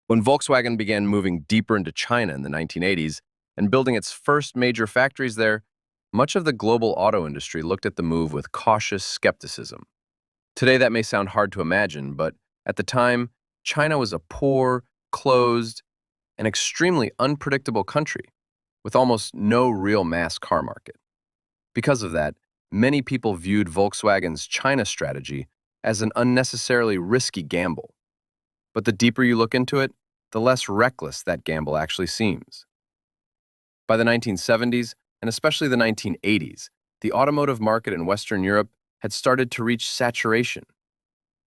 When Volkswagen began moving deeper into China in the 1980s and building its first major factories there, much of the global auto industry looked at the move with cautious skepticism. Today, that may sound hard to imagine, but at the time, China was a poor, closed, and extremely unpredictable country with almost no real mass car market. Because of that, many people viewed Volkswagen's China strategy as an unnecessarily risky gamble. But the deeper you look into it, the less reckless that gamble actually seems. By the 1970s, and especially the 1980s, the automotive market in Western Europe had started to reach saturation.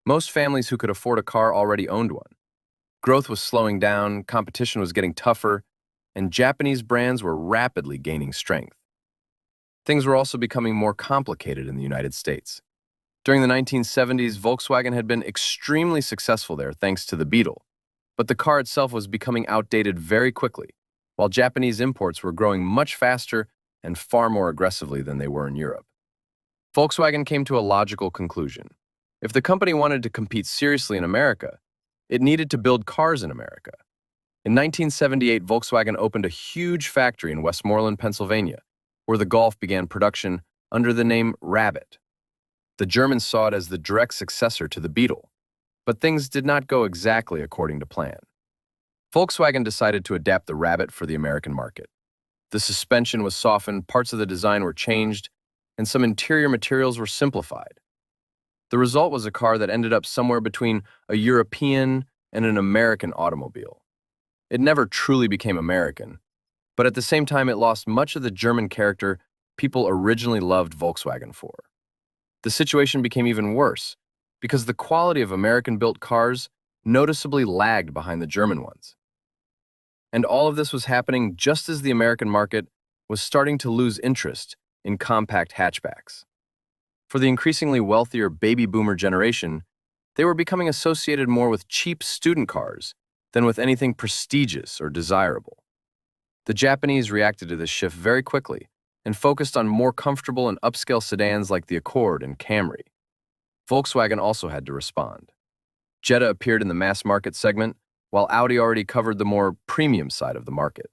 Most families who could afford a car already owned one. Growth was slowing down, competition was getting tougher, and Japanese brands were rapidly gaining strength. Things were also becoming more complicated in the United States. During the 1970s, Volkswagen had been extremely successful there thanks to the Beetle, but the car itself was becoming outdated very quickly, while Japanese imports were growing much faster and far more aggressively than they were in Europe. Volkswagen came to a logical conclusion. If the company wanted to compete seriously in America, it needed to build cars in America. In 1978, Volkswagen opened a huge factory in Westmoreland, Pennsylvania, where the Golf began production under the name Rabbit. The Germans saw it as the direct successor to the Beetle, but things did not go exactly according to plan. Volkswagen decided to adapt the Rabbit for the American market. The suspension was softened, parts of the design were changed, and some interior materials were simplified. The result was a car that ended up somewhere between a European and an American automobile. It never truly became American, but at the same time it lost much of the German character people originally loved Volkswagen for. The situation became even worse because the quality of American-built cars noticeably lagged behind the German ones. And all of this was happening just as the American market was starting to lose interest in compact hatchbacks. For the increasingly wealthier baby boomer generation, they were becoming associated more with cheap student cars than with anything prestigious or desirable. The Japanese reacted to this shift very quickly and focused on more comfortable and upscale sedans like the Accord and Camry. Volkswagen also had to respond. Jetta appeared in the mass market segment, while Audi already covered the more premium side of the market.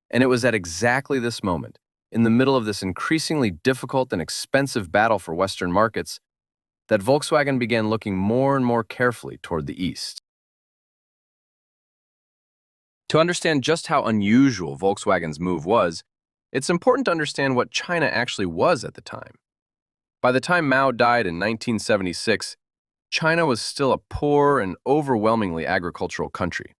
And it was at exactly this moment, in the middle of this increasingly difficult and expensive battle for Western markets, that Volkswagen began looking more and more carefully toward the East. To understand just how unusual Volkswagen's move was, it's important to understand what China actually was at the time. By the time Mao died in 1976, China was still a poor and overwhelmingly agricultural country.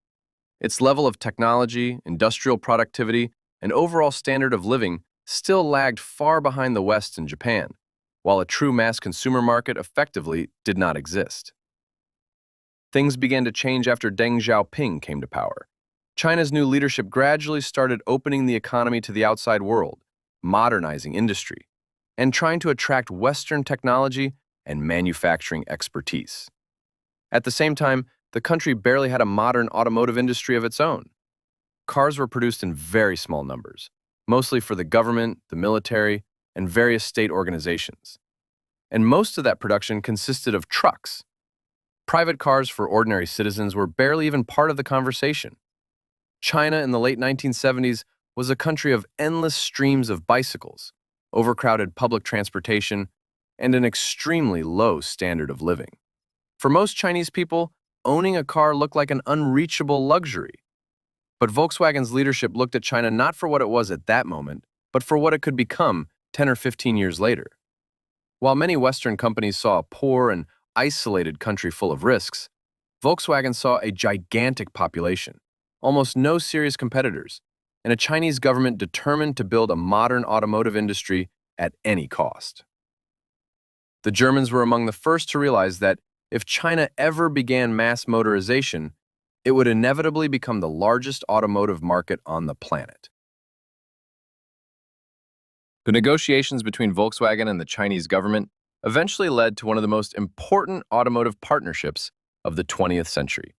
Its level of technology, industrial productivity, and overall standard of living still lagged far behind the West and Japan, while a true mass consumer market effectively did not exist. Things began to change after Deng Xiaoping came to power. China's new leadership gradually started opening the economy to the outside world, modernizing industry, and trying to attract Western technology and manufacturing expertise. At the same time, the country barely had a modern automotive industry of its own. Cars were produced in very small numbers, mostly for the government, the military, and various state organizations. And most of that production consisted of trucks. Private cars for ordinary citizens were barely even part of the conversation. China in the late 1970s was a country of endless streams of bicycles, overcrowded public transportation, and an extremely low standard of living. For most Chinese people, owning a car looked like an unreachable luxury. But Volkswagen's leadership looked at China not for what it was at that moment, but for what it could become 10 or 15 years later. While many Western companies saw a poor and isolated country full of risks, Volkswagen saw a gigantic population, almost no serious competitors, and a Chinese government determined to build a modern automotive industry at any cost. The Germans were among the first to realize that if China ever began mass motorization, it would inevitably become the largest automotive market on the planet. The negotiations between Volkswagen and the Chinese government eventually led to one of the most important automotive partnerships of the 20th century,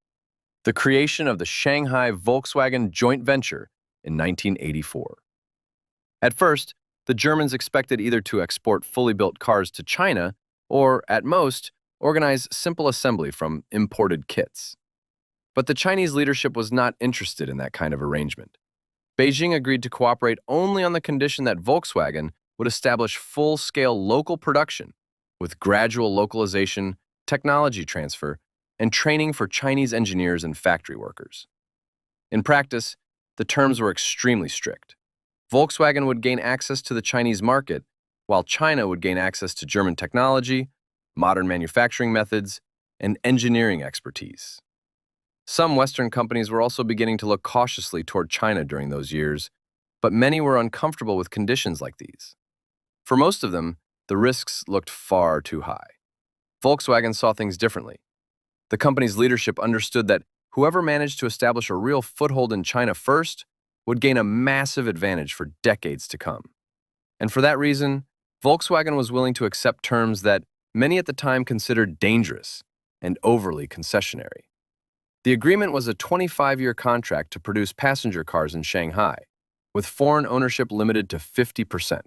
the creation of the Shanghai Volkswagen joint venture in 1984. At first, the Germans expected either to export fully built cars to China or, at most, organize simple assembly from imported kits. But the Chinese leadership was not interested in that kind of arrangement. Beijing agreed to cooperate only on the condition that Volkswagen would establish full-scale local production with gradual localization, technology transfer, and training for Chinese engineers and factory workers. In practice, the terms were extremely strict. Volkswagen would gain access to the Chinese market, while China would gain access to German technology, modern manufacturing methods, and engineering expertise. Some Western companies were also beginning to look cautiously toward China during those years, but many were uncomfortable with conditions like these. For most of them, the risks looked far too high. Volkswagen saw things differently. The company's leadership understood that whoever managed to establish a real foothold in China first would gain a massive advantage for decades to come. And for that reason, Volkswagen was willing to accept terms that many at the time considered dangerous and overly concessionary. The agreement was a 25-year contract to produce passenger cars in Shanghai, with foreign ownership limited to 50%.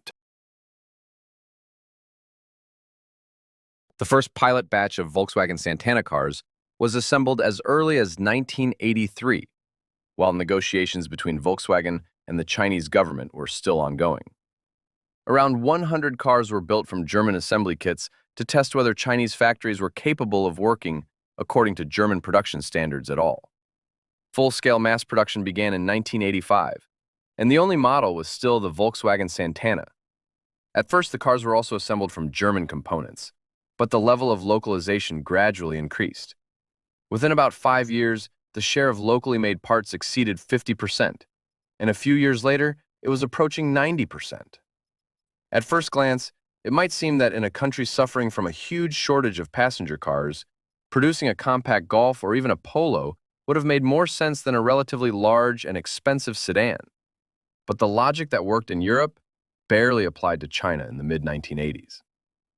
The first pilot batch of Volkswagen Santana cars was assembled as early as 1983, while negotiations between Volkswagen and the Chinese government were still ongoing. Around 100 cars were built from German assembly kits to test whether Chinese factories were capable of working according to German production standards at all. Full-scale mass production began in 1985, and the only model was still the Volkswagen Santana. At first, the cars were also assembled from German components, but the level of localization gradually increased. Within about 5 years, the share of locally made parts exceeded 50%, and a few years later, it was approaching 90%. At first glance, it might seem that in a country suffering from a huge shortage of passenger cars, producing a compact Golf or even a Polo would have made more sense than a relatively large and expensive sedan. But the logic that worked in Europe barely applied to China in the mid-1980s.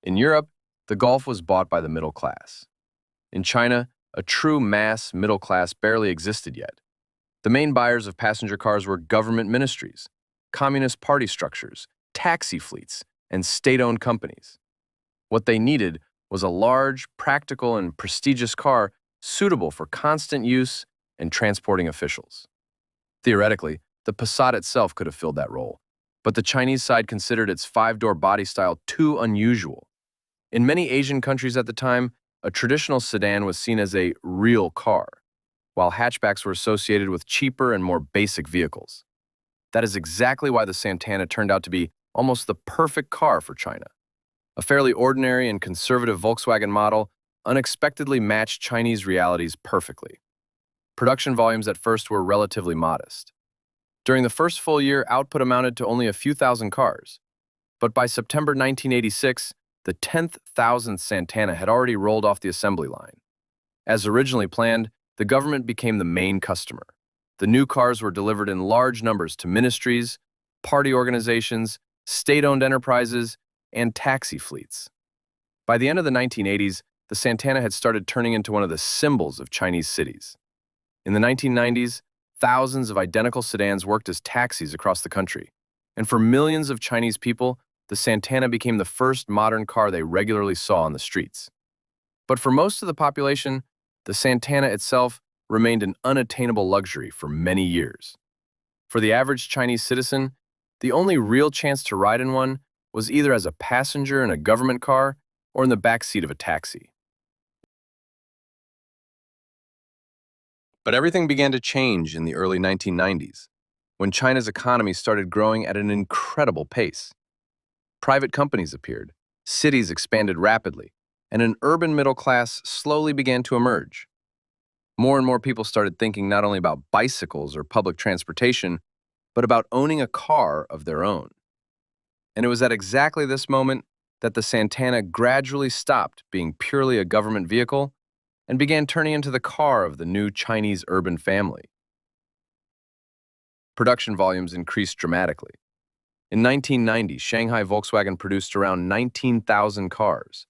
In Europe, the Golf was bought by the middle class. In China, a true mass middle class barely existed yet. The main buyers of passenger cars were government ministries, communist party structures, taxi fleets, and state-owned companies. What they needed was a large, practical, and prestigious car suitable for constant use and transporting officials. Theoretically, the Passat itself could have filled that role, but the Chinese side considered its five-door body style too unusual. In many Asian countries at the time, a traditional sedan was seen as a real car, while hatchbacks were associated with cheaper and more basic vehicles. That is exactly why the Santana turned out to be almost the perfect car for China. A fairly ordinary and conservative Volkswagen model unexpectedly matched Chinese realities perfectly. Production volumes at first were relatively modest. During the first full year, output amounted to only a few thousand cars. But by September 1986, the 10,000th Santana had already rolled off the assembly line. As originally planned, the government became the main customer. The new cars were delivered in large numbers to ministries, party organizations, state-owned enterprises, and taxi fleets. By the end of the 1980s, the Santana had started turning into one of the symbols of Chinese cities. In the 1990s, thousands of identical sedans worked as taxis across the country, and for millions of Chinese people, the Santana became the first modern car they regularly saw on the streets. But for most of the population, the Santana itself remained an unattainable luxury for many years. For the average Chinese citizen, the only real chance to ride in one was either as a passenger in a government car or in the back seat of a taxi. But everything began to change in the early 1990s, when China's economy started growing at an incredible pace. Private companies appeared, cities expanded rapidly, and an urban middle class slowly began to emerge. More and more people started thinking not only about bicycles or public transportation, but about owning a car of their own. And it was at exactly this moment that the Santana gradually stopped being purely a government vehicle and began turning into the car of the new Chinese urban family. Production volumes increased dramatically. In 1990, Shanghai Volkswagen produced around 19,000 cars.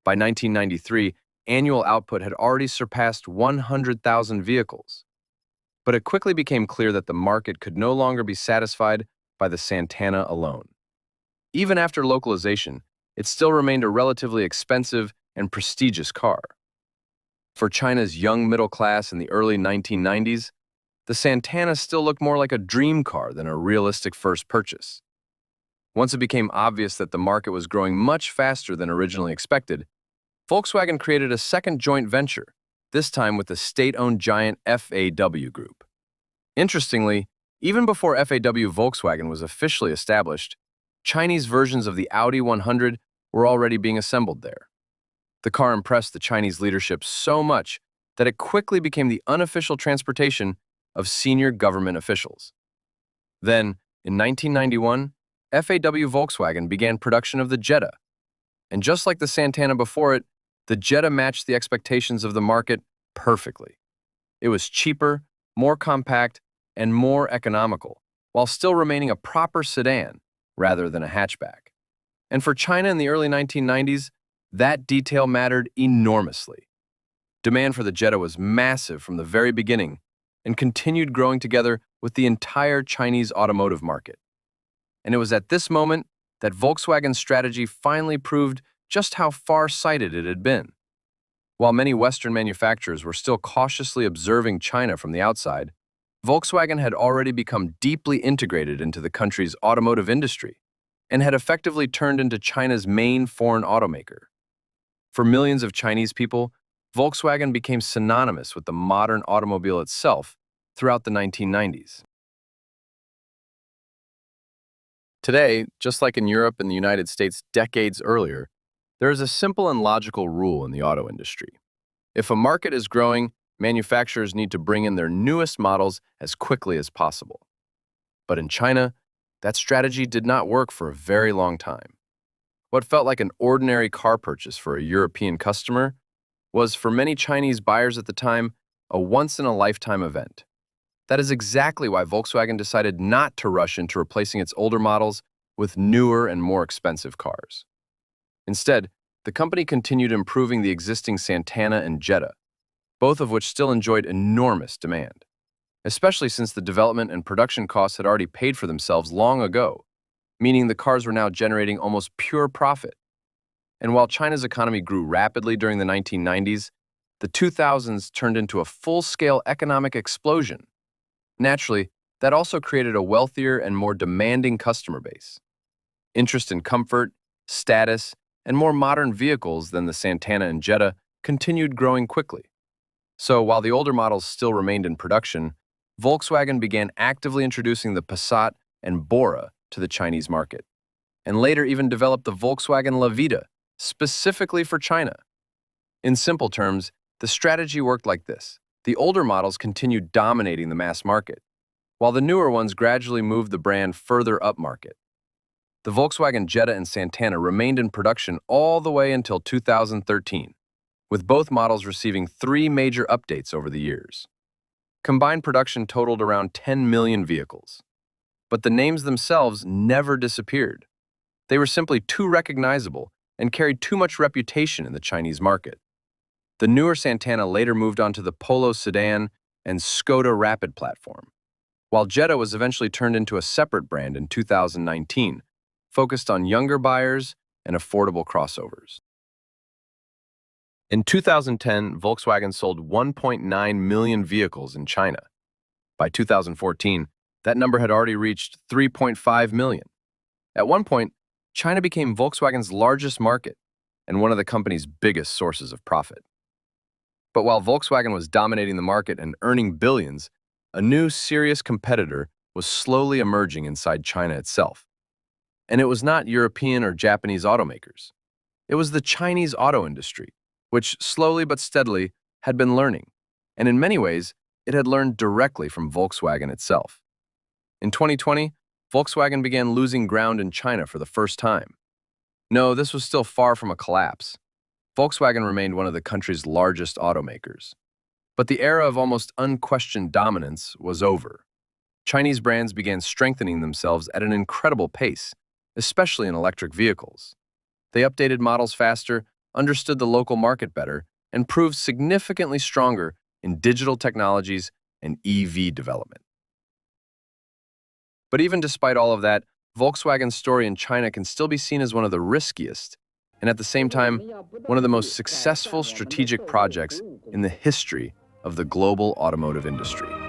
By 1993, annual output had already surpassed 100,000 vehicles. But it quickly became clear that the market could no longer be satisfied by the Santana alone. Even after localization, it still remained a relatively expensive and prestigious car. For China's young middle class in the early 1990s, the Santana still looked more like a dream car than a realistic first purchase. Once it became obvious that the market was growing much faster than originally expected, Volkswagen created a second joint venture, this time with the state-owned giant FAW Group. Interestingly, even before FAW Volkswagen was officially established, Chinese versions of the Audi 100 were already being assembled there. The car impressed the Chinese leadership so much that it quickly became the unofficial transportation of senior government officials. Then, in 1991, FAW Volkswagen began production of the Jetta, and just like the Santana before it, the Jetta matched the expectations of the market perfectly. It was cheaper, more compact, and more economical, while still remaining a proper sedan rather than a hatchback. And for China in the early 1990s, that detail mattered enormously. Demand for the Jetta was massive from the very beginning and continued growing together with the entire Chinese automotive market. And it was at this moment that Volkswagen's strategy finally proved just how far-sighted it had been. While many Western manufacturers were still cautiously observing China from the outside, Volkswagen had already become deeply integrated into the country's automotive industry and had effectively turned into China's main foreign automaker. For millions of Chinese people, Volkswagen became synonymous with the modern automobile itself throughout the 1990s. Today, just like in Europe and the United States decades earlier, there is a simple and logical rule in the auto industry. If a market is growing, manufacturers need to bring in their newest models as quickly as possible. But in China, that strategy did not work for a very long time. What felt like an ordinary car purchase for a European customer was, for many Chinese buyers at the time, a once-in-a-lifetime event. That is exactly why Volkswagen decided not to rush into replacing its older models with newer and more expensive cars. Instead, the company continued improving the existing Santana and Jetta, both of which still enjoyed enormous demand, especially since the development and production costs had already paid for themselves long ago, meaning the cars were now generating almost pure profit. And while China's economy grew rapidly during the 1990s, the 2000s turned into a full-scale economic explosion. Naturally, that also created a wealthier and more demanding customer base. Interest in comfort, status, and more modern vehicles than the Santana and Jetta continued growing quickly. So while the older models still remained in production, Volkswagen began actively introducing the Passat and Bora to the Chinese market, and later even developed the Volkswagen Levita specifically for China. In simple terms, the strategy worked like this. The older models continued dominating the mass market, while the newer ones gradually moved the brand further upmarket. The Volkswagen Jetta and Santana remained in production all the way until 2013, with both models receiving 3 major updates over the years. Combined production totaled around 10 million vehicles. But the names themselves never disappeared. They were simply too recognizable and carried too much reputation in the Chinese market. The newer Santana later moved on to the Polo sedan and Skoda Rapid platform, while Jetta was eventually turned into a separate brand in 2019, focused on younger buyers and affordable crossovers. In 2010, Volkswagen sold 1.9 million vehicles in China. By 2014, that number had already reached 3.5 million. At one point, China became Volkswagen's largest market and one of the company's biggest sources of profit. But while Volkswagen was dominating the market and earning billions, a new serious competitor was slowly emerging inside China itself. And it was not European or Japanese automakers. It was the Chinese auto industry, which slowly but steadily had been learning, and in many ways, it had learned directly from Volkswagen itself. In 2020, Volkswagen began losing ground in China for the first time. No, this was still far from a collapse. Volkswagen remained one of the country's largest automakers. But the era of almost unquestioned dominance was over. Chinese brands began strengthening themselves at an incredible pace, especially in electric vehicles. They updated models faster, understood the local market better, and proved significantly stronger in digital technologies and EV development. But even despite all of that, Volkswagen's story in China can still be seen as one of the riskiest, and at the same time, one of the most successful strategic projects in the history of the global automotive industry.